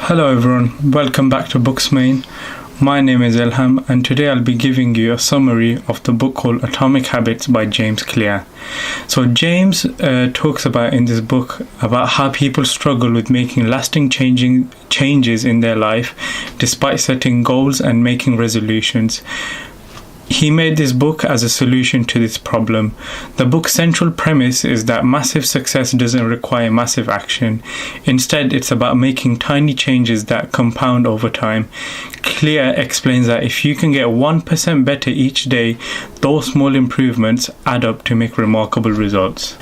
Hello everyone, welcome back to Booksmain. My name is Ilham and today I'll be giving you a summary of the book called Atomic Habits by James Clear. So James talks about in this book about how people struggle with making lasting changes in their life despite setting goals and making resolutions. He made this book as a solution to this problem. The book's central premise is that massive success doesn't require massive action. Instead, it's about making tiny changes that compound over time. Clear explains that if you can get 1% better each day, those small improvements add up to make remarkable results.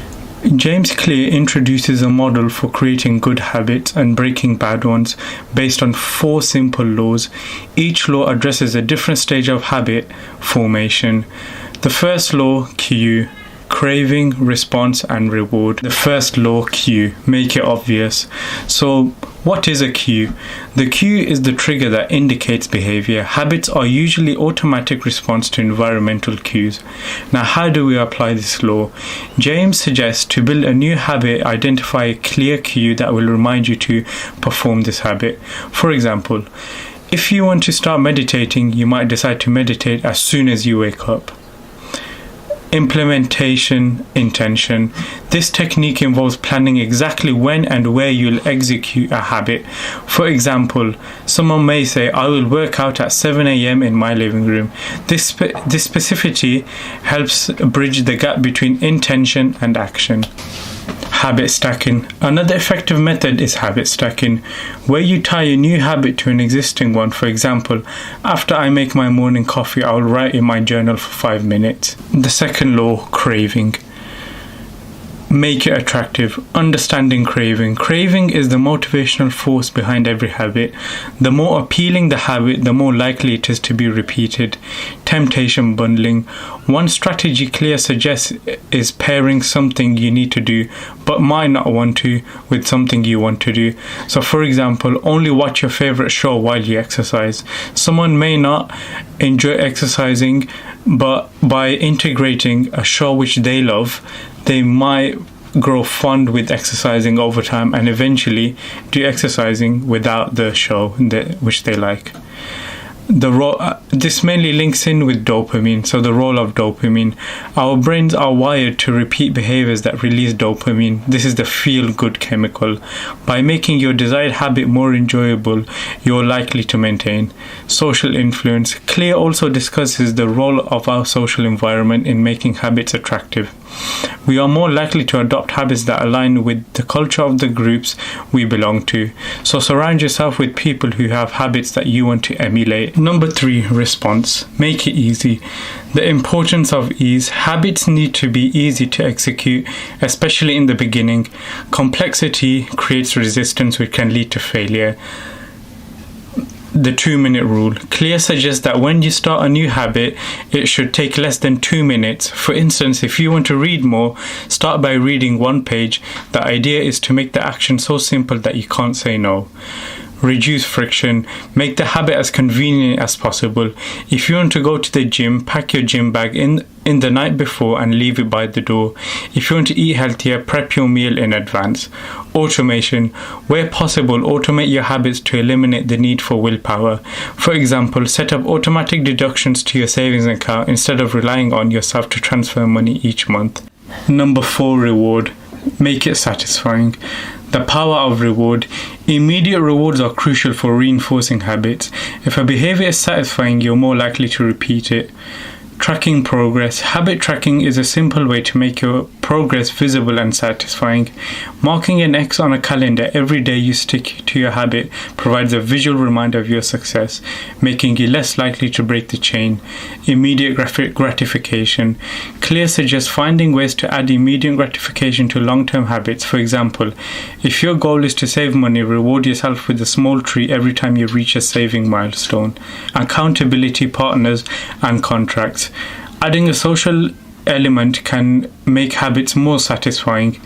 James Clear introduces a model for creating good habits and breaking bad ones based on 4 simple laws. Each law addresses a different stage of habit formation. The first law, cue, craving, response and reward. The first law, cue, make it obvious. So what is a cue? The cue is the trigger that indicates behavior. Habits are usually automatic response to environmental cues. Now, how do we apply this law? James suggests to build a new habit, identify a clear cue that will remind you to perform this habit. For example, if you want to start meditating, you might decide to meditate as soon as you wake up. Implementation intention. This technique involves planning exactly when and where you'll execute a habit. For example, someone may say, I will work out at 7 a.m. in my living room. This specificity helps bridge the gap between intention and action. Habit stacking. Another effective method is habit stacking, where you tie a new habit to an existing one. For example, after I make my morning coffee, I will write in my journal for 5 minutes. The second law, craving. Make it attractive. Understanding craving. Craving is the motivational force behind every habit. The more appealing the habit, the more likely it is to be repeated. Temptation bundling. One strategy Clear suggests is pairing something you need to do but might not want to with something you want to do. So for example, only watch your favorite show while you exercise. Someone may not enjoy exercising, but by integrating a show which they love, they might grow fond with exercising over time and eventually do exercising without the show which they like. This mainly links in with dopamine. So the role of dopamine. Our brains are wired to repeat behaviors that release dopamine. This is the feel-good chemical. By making your desired habit more enjoyable, you're likely to maintain. Social influence. Clear also discusses the role of our social environment in making habits attractive. We are more likely to adopt habits that align with the culture of the groups we belong to. So surround yourself with people who have habits that you want to emulate. Number 3, response. Make it easy. The importance of ease. Habits need to be easy to execute, especially in the beginning. Complexity creates resistance, which can lead to failure. The 2-minute rule. Clear suggests that when you start a new habit, it should take less than 2 minutes. For instance, if you want to read more, start by reading 1 page. The idea is to make the action so simple that you can't say no. Reduce friction. Make the habit as convenient as possible. If you want to go to the gym, pack your gym bag in the night before and leave it by the door. If you want to eat healthier, prep your meal in advance. Automation. Where possible, automate your habits to eliminate the need for willpower. For example, set up automatic deductions to your savings account instead of relying on yourself to transfer money each month. Number 4, reward. Make it satisfying. The power of reward. Immediate rewards are crucial for reinforcing habits. If a behavior is satisfying, you're more likely to repeat it. Tracking progress. Habit tracking is a simple way to make your progress visible and satisfying. Marking an X on a calendar every day you stick to your habit provides a visual reminder of your success, making you less likely to break the chain. Immediate gratification. Clear suggests finding ways to add immediate gratification to long-term habits. For example, if your goal is to save money, reward yourself with a small treat every time you reach a saving milestone. Accountability partners and contracts. Adding a social element can make habits more satisfying.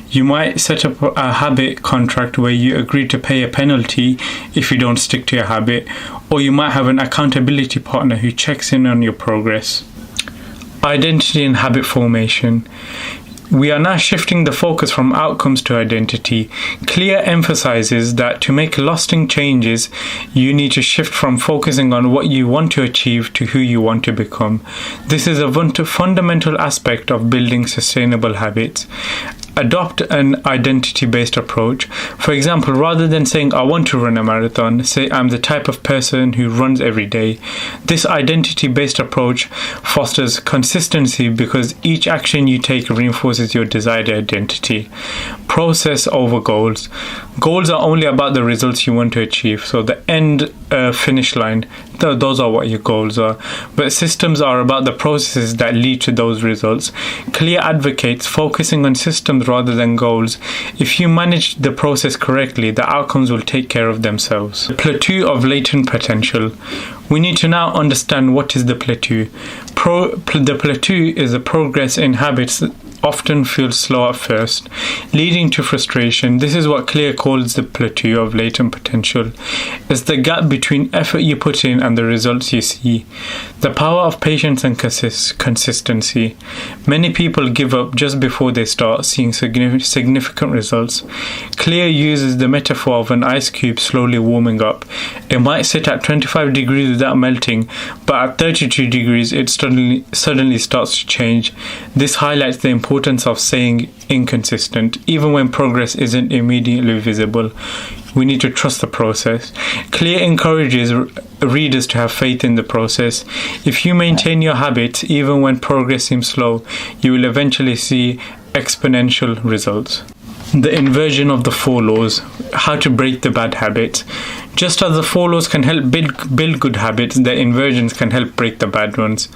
You might set up a habit contract where you agree to pay a penalty if you don't stick to your habit, or you might have an accountability partner who checks in on your progress. Identity and habit formation. We are now shifting the focus from outcomes to identity. Clear emphasizes that to make lasting changes, you need to shift from focusing on what you want to achieve to who you want to become. This is a fundamental aspect of building sustainable habits. Adopt an identity-based approach. For example, rather than saying, I want to run a marathon, say, I'm the type of person who runs every day. This identity-based approach fosters consistency because each action you take reinforces your desired identity. Process over goals. Goals are only about the results you want to achieve. So the end finish line, those are what your goals are. But systems are about the processes that lead to those results. Clear advocates focusing on systems rather than goals. If you manage the process correctly, the outcomes will take care of themselves. The plateau of latent potential. We need to now understand what is the plateau. The plateau is a progress in habits that often feels slow at first, leading to frustration. This is what Clear calls the plateau of latent potential. It's the gap between effort you put in and the results you see. The power of patience and consistency. Many people give up just before they start seeing significant results. Clear uses the metaphor of an ice cube slowly warming up. It might sit at 25 degrees without melting, but at 32 degrees it suddenly starts to change. This highlights the importance of staying inconsistent, even when progress isn't immediately visible. We need to trust the process. Clear encourages readers to have faith in the process. If you maintain your habits, even when progress seems slow, you will eventually see exponential results. The inversion of the 4 laws. How to break the bad habits. Just as the 4 laws can help build good habits, the inversions can help break the bad ones.